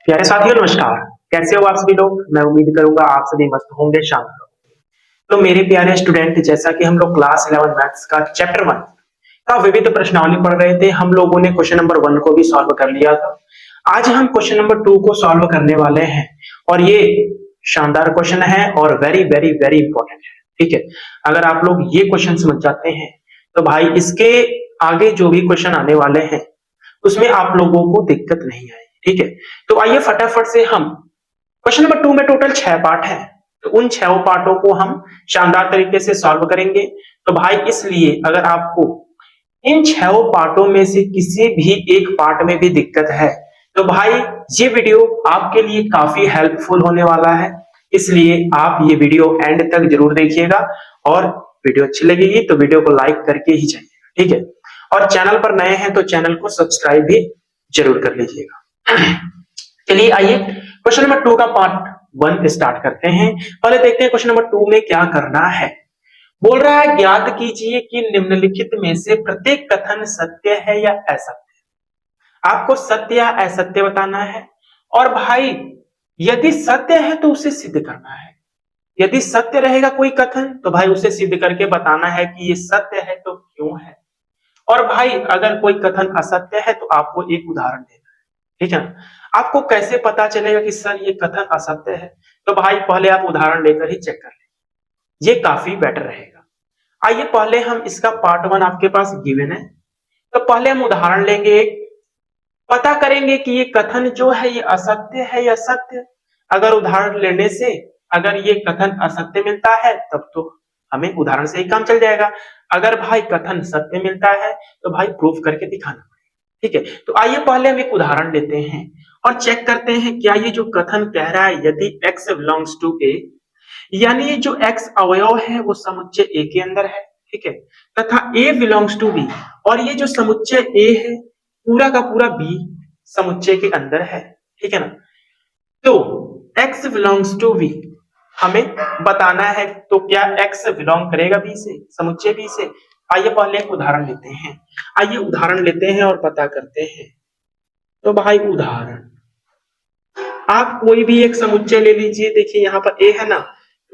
प्यारे साथियों नमस्कार। कैसे हो आप सभी लोग। मैं उम्मीद करूंगा आप सभी मस्त होंगे शानदार होंगे। तो मेरे प्यारे स्टूडेंट, जैसा कि हम लोग क्लास 11 मैथ्स का चैप्टर 1 का विविध प्रश्नावली पढ़ रहे थे, हम लोगों ने क्वेश्चन नंबर 1 को भी सॉल्व कर लिया था। आज हम क्वेश्चन नंबर 2 को सॉल्व करने वाले हैं और ये शानदार क्वेश्चन है और वेरी वेरी वेरी इंपॉर्टेंट है। ठीक है, अगर आप लोग ये क्वेश्चन समझ जाते हैं तो भाई इसके आगे जो भी क्वेश्चन आने वाले हैं उसमें आप लोगों को दिक्कत नहीं आएगी। ठीक है, तो आइए फटाफट से हम क्वेश्चन नंबर 2 में टोटल 6 पार्ट हैं, तो उन 6 पार्टों को हम शानदार तरीके से सॉल्व करेंगे। तो भाई इसलिए अगर आपको इन 6 पार्टों में से किसी भी एक पार्ट में भी दिक्कत है तो भाई ये वीडियो आपके लिए काफी हेल्पफुल होने वाला है, इसलिए आप ये वीडियो एंड तक जरूर देखिएगा और वीडियो अच्छी लगेगी तो वीडियो को लाइक करके ही जाइएगा। ठीक है, और चैनल पर नए हैं तो चैनल को सब्सक्राइब भी जरूर कर लीजिएगा। चलिए आइए क्वेश्चन नंबर 2 का पार्ट 1 स्टार्ट करते हैं। पहले देखते हैं क्वेश्चन नंबर 2 में क्या करना है। बोल रहा है ज्ञात कीजिए कि निम्नलिखित में से प्रत्येक कथन सत्य है या असत्य। आपको सत्य या असत्य बताना है और भाई यदि सत्य है तो उसे सिद्ध करना है। यदि सत्य रहेगा कोई कथन तो भाई उसे सिद्ध करके बताना है कि ये सत्य है तो क्यों है। और भाई अगर कोई कथन असत्य है तो आपको एक उदाहरण देना है। ठीक है ना, आपको कैसे पता चलेगा कि सर ये कथन असत्य है, तो भाई पहले आप उदाहरण लेकर ही चेक कर लें, ये काफी बेटर रहेगा। आइए पहले हम इसका पार्ट 1 आपके पास गिवन है, तो पहले हम उदाहरण लेंगे, पता करेंगे कि ये कथन जो है ये असत्य है या सत्य। अगर उदाहरण लेने से अगर ये कथन असत्य मिलता है तब तो हमें उदाहरण से ही काम चल जाएगा। अगर भाई कथन सत्य मिलता है तो भाई प्रूफ करके दिखाना पड़ेगा। ठीक है, तो आइए पहले हम एक उदाहरण लेते हैं और चेक करते हैं क्या ये जो कथन कह रहा है यदि x बिलोंग्स टू a, यानी ये जो x अवयव है वो समुच्चय a के अंदर है। ठीक है, तथा a बिलोंग्स टू b, और ये जो समुच्चय a है पूरा का पूरा b समुच्चय के अंदर है। ठीक है ना, तो x बिलोंग्स टू v हमें बताना है, तो क्या x बिलोंग करेगा b से, समुच्चय b से। आइए पहले एक उदाहरण लेते हैं, आइए उदाहरण लेते हैं और पता करते हैं। तो भाई उदाहरण आप कोई भी एक समुच्चय ले लीजिए। देखिए यहाँ पर a है ना,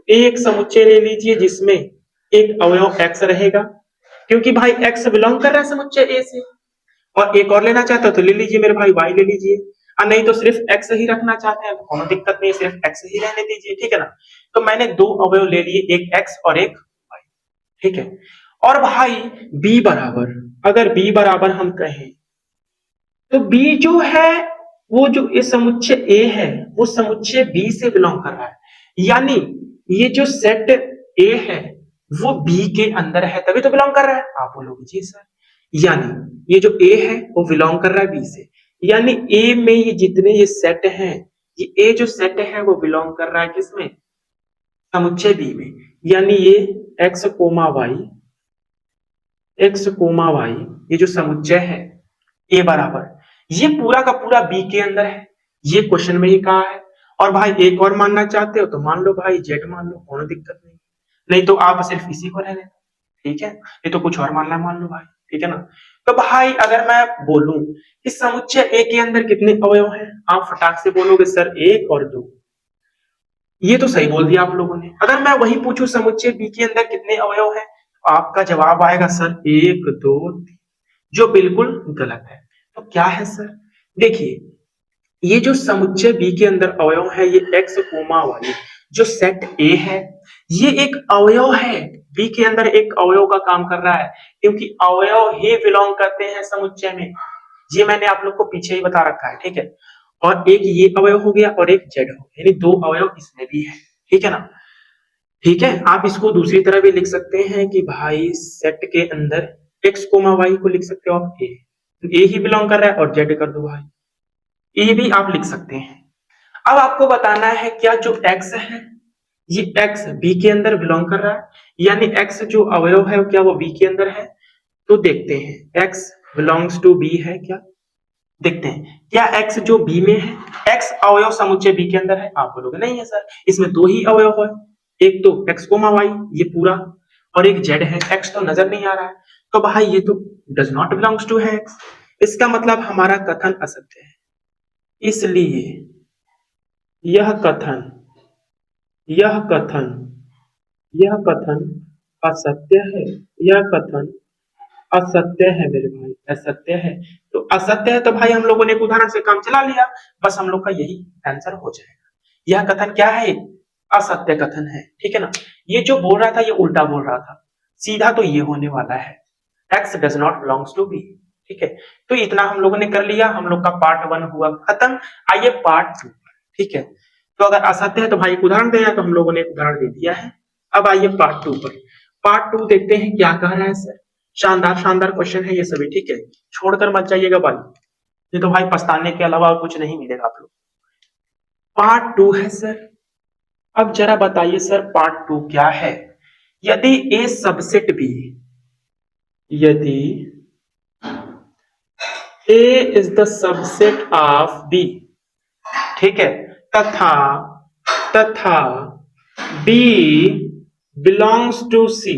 एक समुच्चय ले लीजिए जिसमें एक अवयव x रहेगा, क्योंकि भाई x बिलोंग कर रहा है समुच्चय a से। और एक और लेना चाहते हो तो ले लीजिए मेरे भाई, y ले लीजिए, और नहीं तो सिर्फ x ही रखना चाहते हैं तो कोनो दिक्कत नहीं, सिर्फ x ही रहने दीजिए। ठीक है ना, तो मैंने दो अवयव ले लिए, एक x और एक y। ठीक है, और भाई b बराबर, अगर b बराबर हम कहें तो b जो है वो जो इस समुच्चय a है वो समुच्चय b से बिलोंग कर रहा है, यानी ये जो सेट a है वो b के अंदर है तभी तो बिलोंग कर रहा है। आप बोलोगे जी सर, यानी ये जो a है वो बिलोंग कर रहा है b से, यानी a में ये जितने ये सेट हैं, ये a जो सेट है वो बिलोंग कर रहा है किसमें, समुच्चय b में। यानी ये x comma y, x comma y ये जो समुच्चय है a बराबर ये पूरा का पूरा b के अंदर है, ये क्वेश्चन में ही कहा है। और भाई एक और मानना चाहते हो तो मान लो भाई z मान लो, कोनो दिक्कत नहीं, नहीं तो आप सिर्फ इसी को रहने दो। ठीक है, नहीं तो कुछ और मानना मान लो भाई। ठीक है ना, तो भाई अगर मैं बोलूं कि समुच्चय a के अंदर कितने अवयव हैं, आप फटाक से बोलोगे सर 1 और 2, ये तो सही बोल दिया आप लोगों ने। अगर मैं वही पूछूं समुच्चय b के अंदर कितने अवयव हैं, तो आपका जवाब आएगा सर 1 2 3, जो बिल्कुल गलत है। तो क्या है सर, देखिए ये जो समुच्चय b के अंदर अवयव है ये x कोमा y, जो सेट a है ये एक अवयव है, b के अंदर एक अवयव का काम कर रहा है, क्योंकि अवयव ही बिलोंग करते हैं समुच्चय में। ये मैंने आप लोग को पीछे ही बता रखा है। ठीक है, और एक ये अवयव हो गया और एक z हो गया, यानी दो अवयव इसमें भी है। ठीक है ना, ठीक है, आप इसको दूसरी तरह भी लिख सकते हैं कि भाई सेट के अंदर x कोमा y को लिख सकते हो आप a ही बिलोंग कर रहा है और z कर दो भाई, ये भी आप लिख सकते हैं। अब आपको बताना है क्या जो x है ये x b के अंदर बिलोंग कर रहा है, यानी x जो अवयव है क्या वो b के अंदर है। तो देखते हैं x बिलोंग्स टू b है क्या, देखते हैं क्या x जो b में है, x अवयव समुच्चय b के अंदर है। आप बोलोगे नहीं है सर, इसमें दो ही अवयव है, एक तो x कोमा y ये पूरा और एक z है, x तो नजर नहीं आ रहा है, तो भाई ये तो डज नॉट बिलोंग्स टू है x, इसका मतलब हमारा कथन असत्य है। इसलिए यह कथन यह कथन यह कथन असत्य है, यह कथन असत्य है मेरे भाई, असत्य है। तो असत्य है तो भाई हम लोगों ने एक उदाहरण से काम चला लिया, बस हम लोग का यही आंसर हो जाएगा। यह कथन क्या है? असत्य कथन है, ठीक है ना। ये जो बोल रहा था ये उल्टा बोल रहा था, सीधा तो ये होने वाला है, x does not belongs to b, ठीक है। तो इतना हम लोगों ने कर लिया, हम लोग का पार्ट 1 हुआ खत्म। आइए पार्ट 2, ठीक है। तो अगर असत्य है तो भाई एक उदाहरण देना, तो हम लोगों ने एक उदाहरण दे दिया है। अब आइए पार्ट 2 पर। पार्ट 2 देखते हैं क्या कह रहा है सर। शानदार शानदार क्वेश्चन है ये सभी, ठीक है, छोड़कर मत जाइएगा भाई, ये तो भाई पछताने के अलावा और कुछ नहीं मिलेगा आप लोग। पार्ट 2 है सर। अब जरा बताइए सर पार्ट 2 क्या है। यदि ए सबसेट बी, यदि A is the subset of B, ठीक है, तथा तथा बी बिलोंग्स टू सी,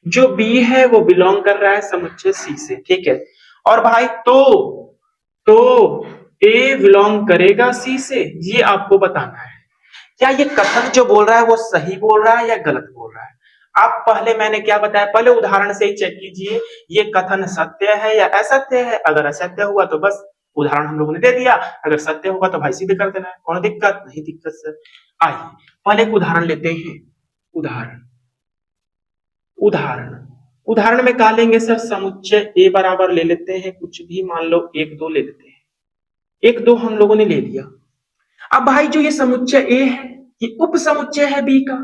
जो बी है वो बिलोंग कर रहा है समुच्चय सी से, ठीक है। और भाई तो ए बिलोंग करेगा सी से, ये आपको बताना है। क्या ये कथन जो बोल रहा है वो सही बोल रहा है या गलत बोल रहा है? आप पहले मैंने क्या बताया, पहले उदाहरण से ही चेक कीजिए ये कथन सत्य है या असत्य है। अगर असत्य हुआ तो बस उदाहरण हम लोगों ने दे दिया, अगर सत्य होगा तो भाई सीधे कर देना है, कौन दिक्कत? नहीं दिक्कत सर। आइए पहले एक उदाहरण लेते हैं। उदाहरण उदाहरण उदाहरण में कहा लेंगे सर, समुच्चय ए बराबर ले लेते हैं, कुछ भी मान लो 1 2 ले लेते हैं। 1 2 हम लोगों ने ले लिया। अब भाई जो ये समुच्चय ए है ये उप समुच्चय है बी का,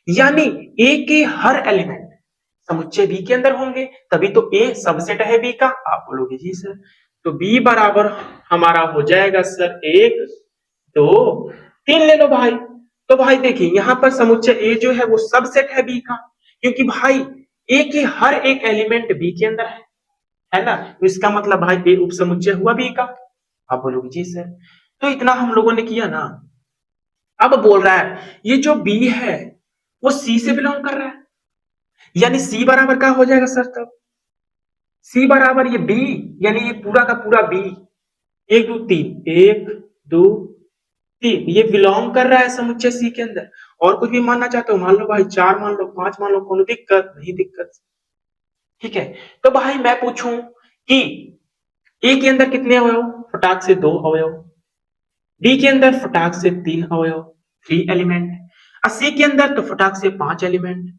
यानी ए के हर एलिमेंट समुच्चय बी के अंदर होंगे, तभी तो ए सबसेट है बी का। आप बोलोगे जी सर, तो बी बराबर हमारा हो जाएगा सर 1 2 3 ले लो भाई। तो भाई देखिए यहां पर समुच्चय ए जो है वो सबसेट है बी का, क्योंकि भाई ए के हर एक एलिमेंट बी के अंदर है ना। तो इसका मतलब भाई ए उप समुच्चय हुआ बी का। आप बोलोगे जी सर। तो इतना हम लोगों ने किया ना। अब बोल रहा है ये जो बी है वो सी से बिलोंग कर रहा है, यानी सी बराबर क्या हो जाएगा सर तब? सी बराबर ये बी, यानी ये पूरा का पूरा बी, 1 2 3 1 2 3, ये बिलोंग कर रहा है समुच्चय सी के अंदर। और कुछ भी मानना चाहते हो मान लो भाई, 4 मान लो, 5 मान लो, कोनो दिक्कत नहीं, दिक्कत, ठीक है। तो भाई मैं पूछूं कि ए के अंदर कितने अवयव? फटाक से 2 अवयव। डी के अंदर फटाक से 3 अवयव, 3 एलिमेंट। और सी के अंदर तो फटाक से 5 एलिमेंट।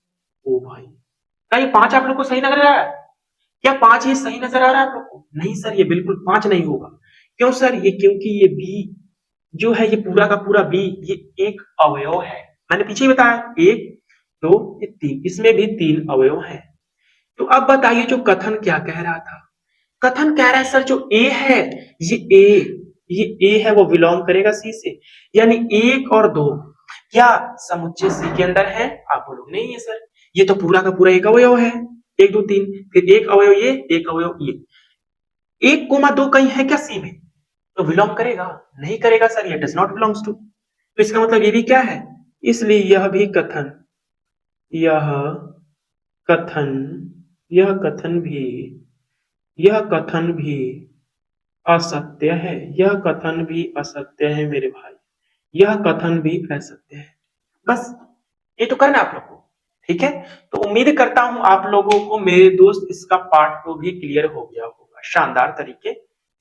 ओ भाई, क्या ये 5 आप लोग को सही लग रहा है? क्या 5 ये सही नजर आ रहा है आप लोग को? नहीं सर, ये बिल्कुल 5 नहीं होगा। क्यों सर? ये क्योंकि ये बी जो है ये पूरा का पूरा बी ये एक अवयव है। मैंने पीछे ही बताया 1 2 3, इसमें भी 3 अवयव है। तो अब बताइए जो कथन क्या कह रहा था। कथन कह रहा है सर जो ए है ये ए ये ए है वो बिलोंग करेगा सी से, यानी 1 और 2 क्या समुच्चय सी के अंदर है? आप बोलोगे नहीं है सर, ये तो पूरा का पूरा एक अवयव है, 1 2 3, फिर एक अवयव ये, एक अवयव ये, 1 कोमा 2 कहीं है क्या सी में? तो बिलोंग करेगा? नहीं करेगा सर, ये डज नॉट बिलोंग्स टू। तो इसका मतलब ये भी क्या है? इसलिए यह कथन यह कथन भी यह कथन भी असत्य है, यह कथन भी असत्य है मेरे भाई, यह कथन भी असत्य है। बस ये तो करना आप लोग को, ठीक है। तो उम्मीद करता हूं आप लोगों को मेरे दोस्त इसका पार्ट 2 भी क्लियर हो गया होगा शानदार तरीके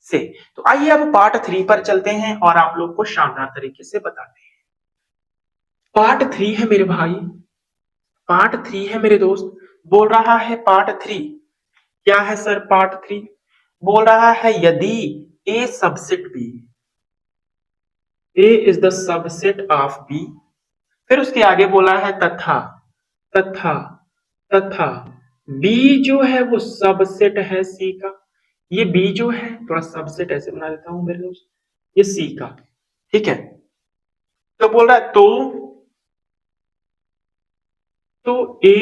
से। तो आइए अब पार्ट 3 पर चलते हैं और आप लोग को शानदार तरीके से बताते हैं। पार्ट 3 है मेरे भाई, पार्ट 3 है मेरे दोस्त। बोल रहा है पार्ट 3 क्या है सर? पार्ट 3 बोल रहा है यदि A subset B, A is the subset of B, फिर उसके आगे बोला है तथा तथा तथा बी जो है वो सबसेट है सी का। ये बी जो है थोड़ा सबसेट ऐसे बना देता हूं मेरे दोस्त, ये सी का, ठीक है। तो बोल रहा है तो ए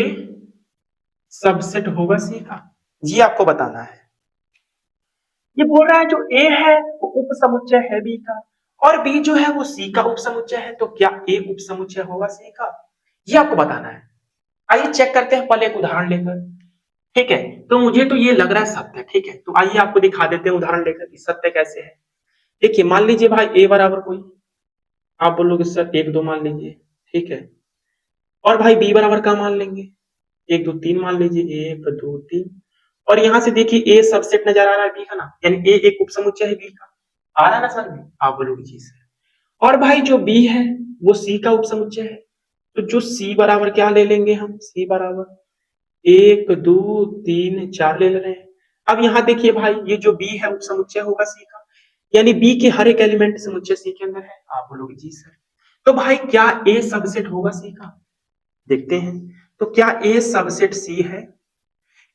सबसेट होगा सी का, ये आपको बताना है। ये बोल रहा है जो ए है वो उप समुच्चय है बी का, और बी जो है वो सी का उप समुच्चय है, तो क्या ए उप समुच्चय होगा सी का? ये आपको बताना है। आइए चेक करते हैं पहले एक उदाहरण लेकर, ठीक है। तो मुझे तो ये लग रहा है सत्य, ठीक है। तो आइए आपको दिखा देते हैं उदाहरण लेकर कि सत्य कैसे है। देखिए मान लीजिए भाई ए बराबर कोई, आप बोलोगे सर 1 2 मान लीजिए, ठीक है। और भाई बी बराबर का मान लेंगे, 1 2 3 मान लीजिए, 1 2 3। और यहां से देखिए ए सबसेट नजर आ रहा है बी का ना, यानी ए एक उपसमुच्चय है बी का, आ रहा है ना सर में? आप बोलोगे जी सर। और भाई जो बी है वो सी का उपसमुच्चय है, तो जो सी बराबर क्या ले लेंगे हम, सी बराबर 1 2 3 4 ले रहे हैं। अब यहाँ देखिए भाई ये जो बी है उपसमुच्चय होगा सी का, यानी बी के हर एक एलिमेंट समुच्चय सी के अंदर है। आप बोलोगे जी सर। तो भाई क्या ए सबसेट होगा सी का, देखते हैं। तो क्या ए सबसेट सी है?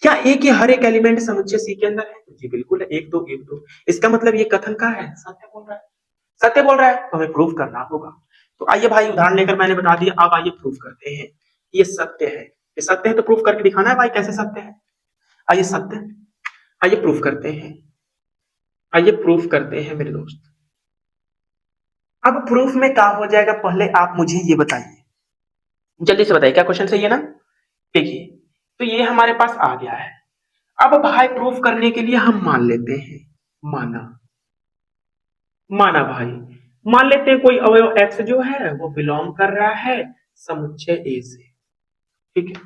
क्या ए के हर एक एलिमेंट समुच्चय सी के अंदर है? जी बिल्कुल है, 1 2 1 2। इसका मतलब ये कथन का है, सत्य बोल रहा है। सत्य बोल रहा है तो हमें प्रूफ करना होगा। तो आइए भाई उदाहरण लेकर मैंने बता दिया, अब आइए प्रूफ करते हैं। ये सत्य है, ये सत्य है तो प्रूफ करके दिखाना है भाई कैसे सत्य है। आइए सत्य, आइए प्रूफ करते हैं, आइए प्रूफ करते हैं मेरे दोस्त। अब प्रूफ में क्या हो जाएगा, पहले आप मुझे ये बताइए, जल्दी से बताइए क्या क्वेश्चन सही है ना। देखिए तो ये हमारे पास आ गया है। अब भाई प्रूफ करने के लिए हम मान लेते हैं, माना, माना भाई, मान लेते हैं कोई अवयव x जो है वो बिलोंग कर रहा है समुच्चय A से, ठीक है,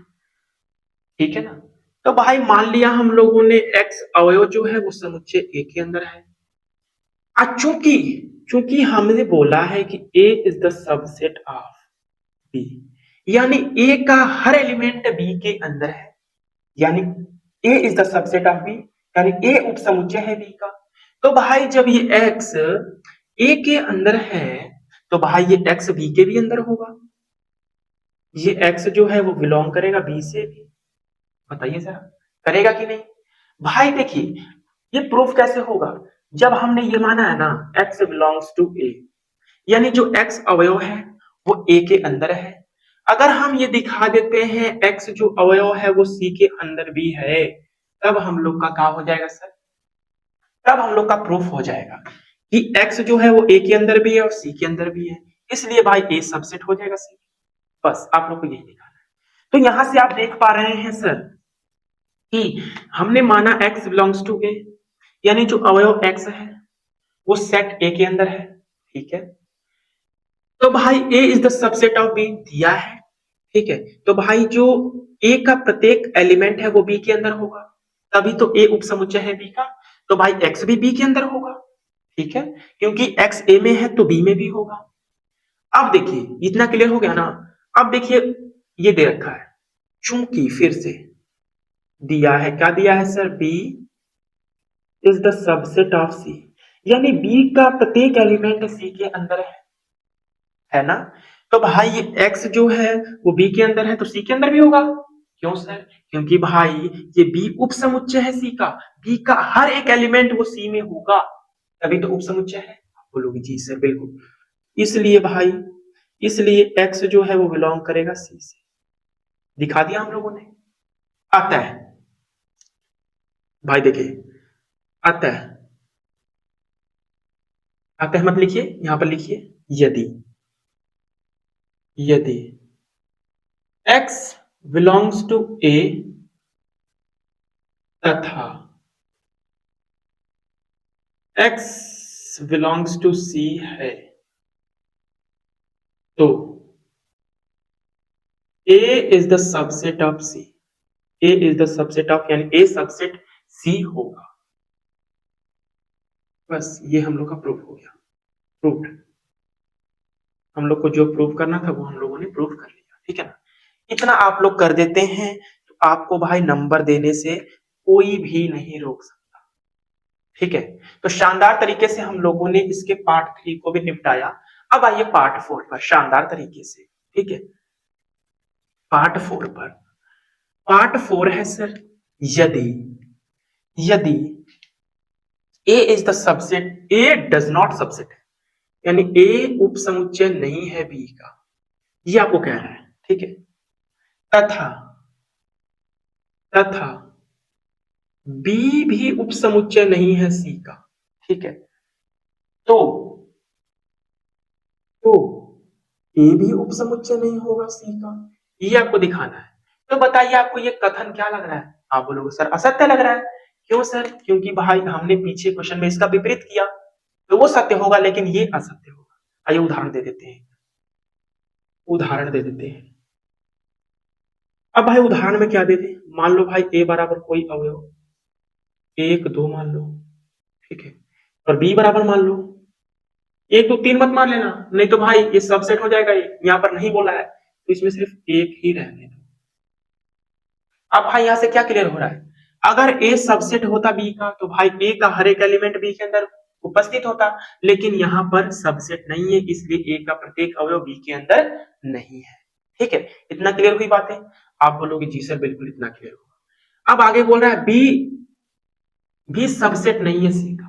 ठीक है ना। तो भाई मान लिया हम लोगों ने x अवयव जो है वो समुच्चय A के अंदर है। चूंकि चूंकि हमने बोला है कि A is the subset of B, यानी A का हर एलिमेंट B के अंदर है, यानी A is the subset of B, यानी A उपसमुच्चय है B का। तो भाई जब ये x A के अंदर है तो भाई ये x B के भी अंदर होगा, ये x जो है वो बिलोंग करेगा B से भी। बताइए जरा, करेगा कि नहीं? भाई देखिए ये प्रूफ कैसे होगा, जब हमने ये माना है ना x बिलोंग्स टू A, यानी जो x अवयव है वो A के अंदर है। अगर हम ये दिखा देते हैं x जो अवयव है वो C के अंदर भी है, तब हम लोग का क्या हो जाएगा सर, तब हम लोग का प्रूफ हो जाएगा कि x जो है वो A के अंदर भी है और C के अंदर भी है, इसलिए भाई A सबसेट हो जाएगा C। बस आप लोग को यही दिखाना है। तो यहां से आप देख पा रहे हैं सर कि हमने माना x बिलोंग्स टू A, यानी जो अवयव x है वो सेट A के अंदर है, ठीक है। तो भाई A is the subset of B दिया है, ठीक है। तो भाई जो A का प्रत्येक एलिमेंट है वो B के अंदर होगा, तभी तो A उपसमुच्चय है B का। तो भाई x भी B के अंदर होगा, ठीक है, क्योंकि x A में है तो B में भी होगा। अब देखिए इतना क्लियर हो गया ना। अब देखिए ये दे रखा है, चूंकि फिर से दिया है, क्या दिया है sir, B is the subset of C, यानी B का प्रत्येक एलिमेंट C के अंदर है ना। तो भाई ये x जो है वो B के अंदर है तो C के अंदर भी होगा। क्यों सर? क्योंकि भाई ये B उपसमुच्चय है C का, B का हर एक एलिमेंट वो C में होगा, तभी तो उपसमुच्चय है। आप बोलोगे जी सर बिल्कुल, इसलिए भाई, इसलिए x जो है वो बिलोंग करेगा C से। दिखा दिया हम लोगों ने। अतः भाई देखिए, अतः, अतः मत लिखिए, यहां पर लिखिए यदि, यदि x बिलोंग्स टू A तथा x बिलोंग्स टू C है, तो A is the subset of C, A is the subset of, यानी A सबसेट C होगा। बस ये हम लोग का प्रूफ हो गया, प्रूफ। हम लोग को जो प्रूफ करना था वो हम लोगों ने प्रूफ कर लिया, ठीक है ना। इतना आप लोग कर देते हैं तो आपको भाई नंबर देने से कोई भी नहीं रोक सकता, ठीक है। तो शानदार तरीके से हम लोगों ने इसके पार्ट 3 को भी निपटाया। अब आइए पार्ट 4 पर शानदार तरीके से, ठीक है। पार्ट 4 पर, पार्ट 4 है सर, यदि, यदि A is the subset, A does not subset है, यानी A उपसमुच्चय नहीं है B का, ये आपको कह रहा है, ठीक है। तथा, तथा B भी उपसमुच्चय नहीं है C का, ठीक है। तो तो A भी उपसमुच्चय नहीं होगा C का, ये आपको दिखाना है। तो बताइए आपको ये कथन क्या लग रहा है? आप बोलोगे सर असत्य लग रहा है। क्यों सर? क्योंकि भाई हमने पीछे क्वेश्चन में इसका विपरीत किया, तो वो सत्य होगा लेकिन ये असत्य होगा। आइए उदाहरण दे देते हैं, उदाहरण दे देते हैं। अब भाई उदाहरण में क्या दे दे, मान लो भाई ए बराबर कोई अवयव 1 2 मान लो, ठीक है, और बी बराबर मान लो 1 2 3 मत मान लेना, नहीं तो भाई ये सबसेट हो जाएगा, ये यहाँ पर नहीं बोला है तो इसमें सिर्फ एक ही रहने दो। अब भाई यहां से क्या क्लियर हो रहा है, अगर ए सबसेट होता बी का तो भाई ए का हर एक एलिमेंट बी के अंदर उपस्थित होता, लेकिन यहाँ पर सबसेट नहीं है, इसलिए ए का प्रत्येक अवयव बी के अंदर नहीं है। ठीक है, इतना क्लियर हुई बात है। आप बोलोगे जी सर बिल्कुल इतना क्लियर हुआ। अब आगे बोल रहा है बी भी सबसेट नहीं है सी का,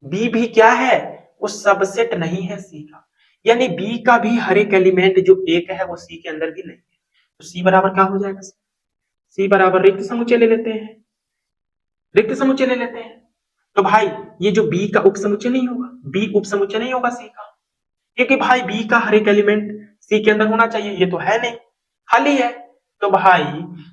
बी भी क्या है, वो सबसेट नहीं है सी का, यानी बी का भी हर एक एलिमेंट जो एक है वो सी के अंदर भी नहीं है, तो सी बराबर क्या हो जाएगा, सी बराबर रिक्त समुच्चय ले लेते हैं, रिक्त समुच्चय ले लेते हैं। तो भाई ये जो बी का उप समुच्चय नहीं होगा, बी उप समुच्चय नहीं होगा सी का, क्योंकि भाई बी का हर एक एलिमेंट सी के अंदर होना चाहिए, ये तो है नहीं, खाली है। तो भाई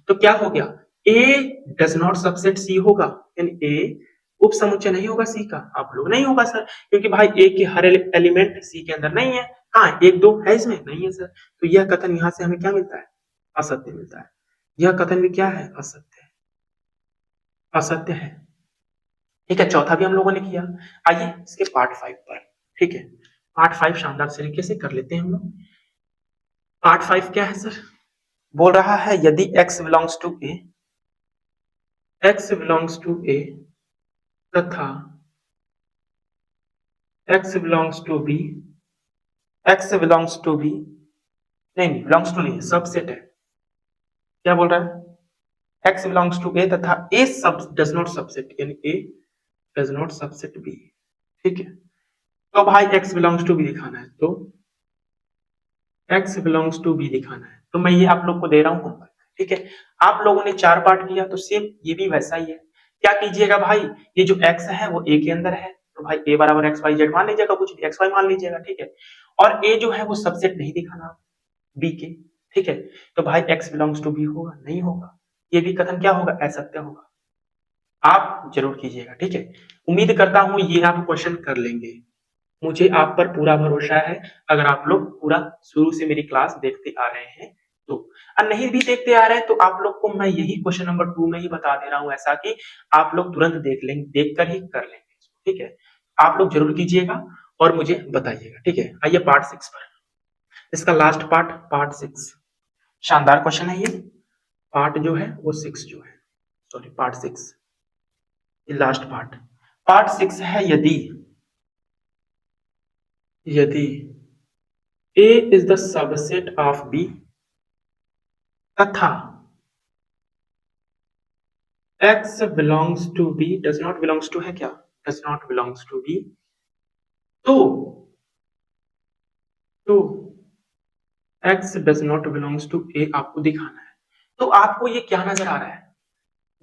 तो क्या हो गया, ए डज नॉट सबसेट सी होगा, यानी ए उप समुच्चय नहीं होगा सी का। आप लोग नहीं होगा सर, क्योंकि भाई ए के हर एलिमेंट सी के अंदर नहीं है, हाँ 1 2 है इसमें, नहीं है सर। तो यह कथन यहां से हमें क्या मिलता है, असत्य मिलता है। यह कथन भी क्या है, असत्य है, असत्य है। ठीक है, चौथा भी हम लोगों ने किया। आइए इसके पार्ट 5 पर, ठीक है, पार्ट 5 शानदार तरीके से कर लेते हैं हम लोग। पार्ट 5 क्या है सर, बोल रहा है यदि x belongs to A, x belongs to A तथा x belongs to B, x belongs to B, नहीं बिलोंग्स टू नहीं, सबसेट है। क्या बोल रहा है, x बिलोंग्स टू ए तथा a सब डज नॉट सबसेट, यानी a does not subset b। ठीक है, तो भाई x बिलोंग्स टू बी दिखाना है, तो x बिलोंग्स टू बी दिखाना है, तो मैं ये आप लोग को दे रहा हूं होमवर्क। ठीक है, आप लोगों ने 4 पार्ट किया तो सेम ये भी वैसा ही है। क्या कीजिएगा भाई, ये जो x है वो a के अंदर है, तो भाई a बराबर एक्स वाई जेड मान लीजिएगा, कुछ भी एक्स वाई मान लीजिएगा, ठीक है। और a जो है वो सबसेट नहीं दिखाना b के, ठीक है। तो भाई x बिलोंग्स टू b होगा, नहीं होगा, ये भी कथन क्या होगा, असत्य होगा। आप जरूर कीजिएगा, ठीक है। उम्मीद करता हूं ये आप क्वेश्चन कर लेंगे, मुझे आप पर पूरा भरोसा है, अगर आप लोग पूरा शुरू से मेरी क्लास देखते आ रहे हैं तो। और नहीं भी देखते आ रहे हैं तो आप लोग को मैं यही क्वेश्चन नंबर 2 में ही बता दे रहा हूं, ऐसा कि आप लोग तुरंत देख लेंगे, देखकर ही कर लेंगे, ठीक है। आप लोग जरूर कीजिएगा और मुझे बताइएगा, ठीक है। आइए पार्ट 6 पर, इसका लास्ट पार्ट, पार्ट 6 शानदार क्वेश्चन है ये, पार्ट जो है वो 6 जो है, sorry part 6 last part. Part 6 है यदि, यदि A is the subset of B तथा X belongs to B, does not belongs to है क्या, does not belongs to B, तो तो X does not belongs to A आपको दिखाना है। तो आपको ये क्या नजर आ रहा है,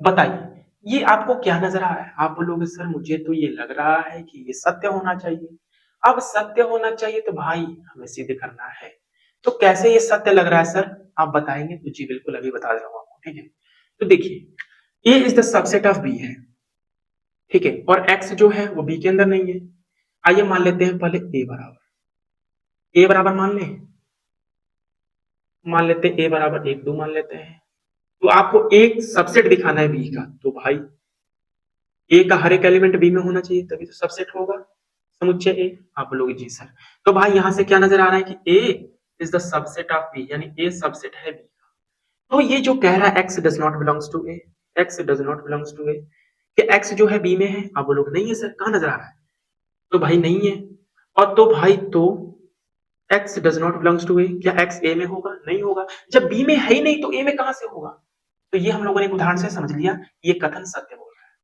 बताइए, ये आपको क्या नजर आ रहा है। आप बोलोगे सर मुझे तो ये लग रहा है कि ये सत्य होना चाहिए। अब सत्य होना चाहिए तो भाई हमें सिद्ध करना है, तो कैसे ये सत्य लग रहा है सर, आप बताएंगे तो जी बिल्कुल अभी बता दे रहा हूं आपको, ठीक है। तो देखिए A is the subset of B है, ठीक है, और X जो है वो B के अंदर नहीं है। आइए मान लेते हैं पहले A बराबर, A बराबर मान लेते हैं A बराबर 1 2 मान लेते हैं। तो आपको एक सबसेट दिखाना है B का, तो भाई A का हर एक एलिमेंट B में होना चाहिए तभी तो सबसेट होगा समुच्चय A। आप बोलोगे जी सर, तो भाई यहां से क्या नजर आ रहा है कि A is the subset of B, यानी A सबसेट है B का। तो ये जो कह रहा है X does not belongs to A, X does not belongs to A, कि X जो है B में है, आप बोलोगे नहीं है सर, कहां नजर आ रहा है, तो भाई नहीं है। और तो भाई तो x does not belongs to A, क्या x a में होगा, नहीं होगा, जब b में है ही नहीं तो a में कहां से होगा। तो ये हम लोगों ने एक उदाहरण से समझ लिया, ये कथन सत्य बोल रहा है,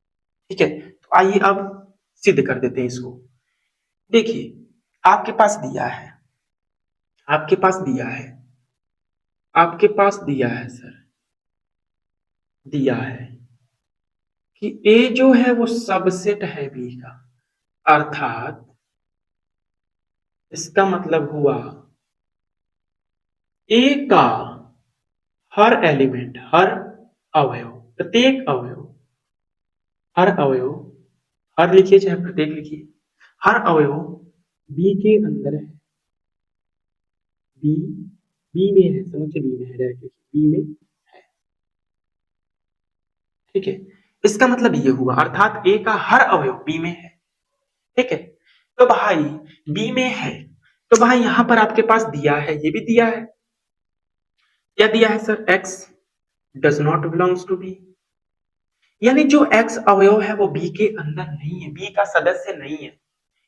ठीक है। तो आइए अब सिद्ध कर देते हैं इसको। देखिए आपके पास दिया है, आपके पास दिया है, आपके पास दिया है सर, दिया है कि a जो है वो सबसेट है b का, अर्थात इसका मतलब हुआ a का हर एलिमेंट, हर अवयव, प्रत्येक अवयव, हर अवयव, हर लिखिए चाहे प्रत्येक लिखिए, हर अवयव बी के अंदर है, बी बी में है, समझिए बी में है, डायरेक्टली बी में है। ठीक है, इसका मतलब ये हुआ, अर्थात ए का हर अवयव बी में है। ठीक है, तो भाई बी में है, तो भाई यहां पर आपके पास दिया है, ये भी दिया है, क्या दिया है sir, X does not belongs to B, यानी जो एक्स अवयव है वो बी के अंदर नहीं है, बी का सदस्य नहीं है।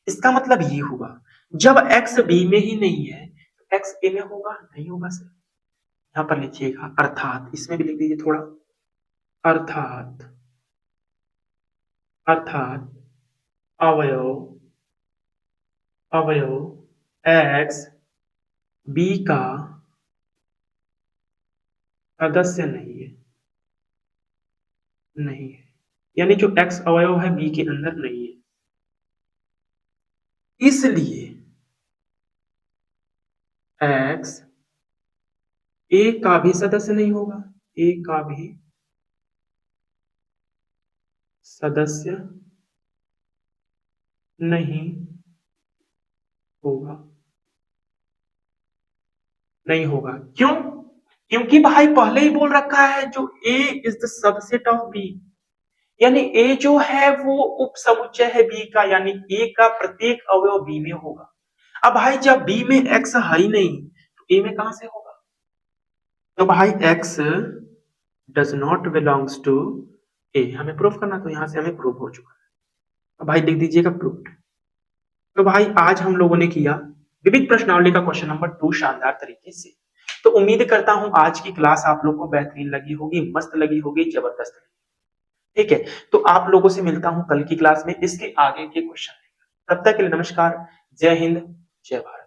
इसका मतलब ये हुआ, जब एक्स बी में ही नहीं है तो एक्स ए में होगा, नहीं होगा सर। यहां पर लिखिएगा अर्थात, इसमें भी लिख दीजिए थोड़ा, अर्थात, अर्थात अवयव, अवयव एक्स बी का सदस्य नहीं है, नहीं है, यानी जो एक्स अवयव है बी के अंदर नहीं है, इसलिए एक्स ए का भी सदस्य नहीं होगा, ए का भी सदस्य नहीं होगा, नहीं होगा। क्यों? क्योंकि भाई पहले ही बोल रखा है जो A is the subset of B, यानी ए जो है वो उप समुच्चय है बी का, यानी ए का प्रत्येक अवयव बी में होगा। अब भाई जब बी में एक्स है ही नहीं तो ए में कहां से होगा, तो भाई X does not belongs to A, हमें प्रूफ करना, तो यहां से हमें प्रूफ हो चुका है। अब भाई लिख दीजिएगा प्रूफ। तो भाई आज हम लोगों ने किया विविध प्रश्नावली का क्वेश्चन नंबर 2 शानदार तरीके से। तो उम्मीद करता हूं आज की क्लास आप लोगों को बेहतरीन लगी होगी, मस्त लगी होगी, जबरदस्त लगी। ठीक है, तो आप लोगों से मिलता हूं कल की क्लास में इसके आगे के क्वेश्चन। तब तक के लिए नमस्कार, जय हिंद, जय भारत।